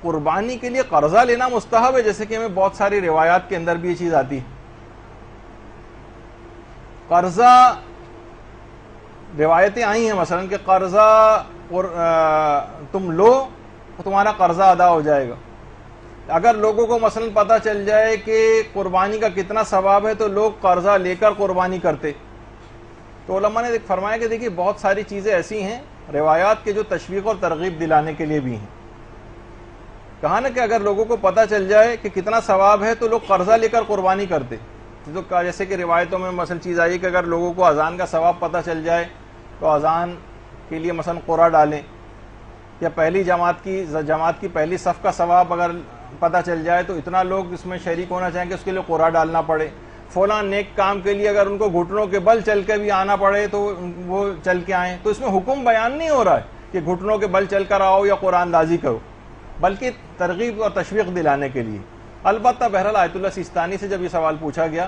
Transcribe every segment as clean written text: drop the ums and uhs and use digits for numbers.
قربانی کے لیے قرضہ لینا مستحب ہے، جیسے کہ ہمیں بہت ساری روایات کے اندر بھی یہ چیز آتی ہے. قرضہ روایتیں آئی ہیں مثلا کہ قرضہ تم لو تو تمہارا قرضہ ادا ہو جائے گا. اگر لوگوں کو مثلا پتہ چل جائے کہ قربانی کا کتنا ثواب ہے تو لوگ قرضہ لے کر قربانی کرتے. تو علماء نے فرمایا کہ دیکھیے بہت ساری چیزیں ایسی ہیں روایات کے جو تشویق اور ترغیب دلانے کے لیے بھی ہیں. کہا نا کہ اگر لوگوں کو پتہ چل جائے کہ کتنا ثواب ہے تو لوگ قرضہ لے کر قربانی کرتے. تو جیسے کہ روایتوں میں مثلا چیز آئی کہ اگر لوگوں کو اذان کا ثواب پتہ چل جائے تو اذان کے لیے مثلا قرعہ ڈالیں، یا پہلی جماعت کی پہلی صف کا ثواب اگر پتہ چل جائے تو اتنا لوگ اس میں شریک ہونا چاہیں کہ اس کے لیے قرعہ ڈالنا پڑے. فلاں نیک کام کے لیے اگر ان کو گھٹنوں کے بل چل کے بھی آنا پڑے تو وہ چل کے آئیں. تو اس میں حکم بیان نہیں ہو رہا ہے کہ گھٹنوں کے بل چل کر آؤ یا قرآن اندازی کرو، بلکہ ترغیب اور تشویق دلانے کے لیے. البتہ بہرحال آیت اللہ سیستانی سے جب یہ سوال پوچھا گیا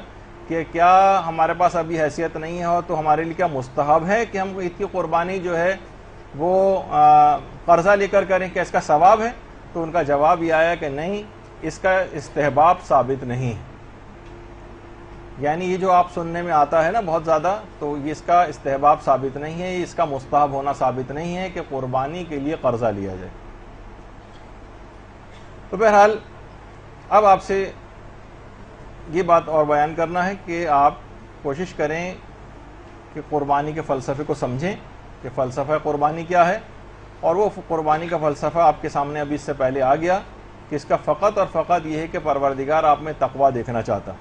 کہ کیا ہمارے پاس ابھی حیثیت نہیں ہے تو ہمارے لیے کیا مستحب ہے کہ ہم عید کی قربانی جو ہے وہ قرضہ لے کر کریں، کیا اس کا ثواب ہے؟ تو ان کا جواب یہ آیا کہ نہیں، اس کا استحباب ثابت نہیں ہے. یعنی یہ جو آپ سننے میں آتا ہے نا بہت زیادہ، تو یہ اس کا استحباب ثابت نہیں ہے، اس کا مستحب ہونا ثابت نہیں ہے کہ قربانی کے لیے قرضہ لیا جائے. تو بہرحال اب آپ سے یہ بات اور بیان کرنا ہے کہ آپ کوشش کریں کہ قربانی کے فلسفے کو سمجھیں کہ فلسفہ قربانی کیا ہے. اور وہ قربانی کا فلسفہ آپ کے سامنے ابھی اس سے پہلے آ گیا کہ اس کا فقط اور فقط یہ ہے کہ پروردگار آپ میں تقویٰ دیکھنا چاہتا.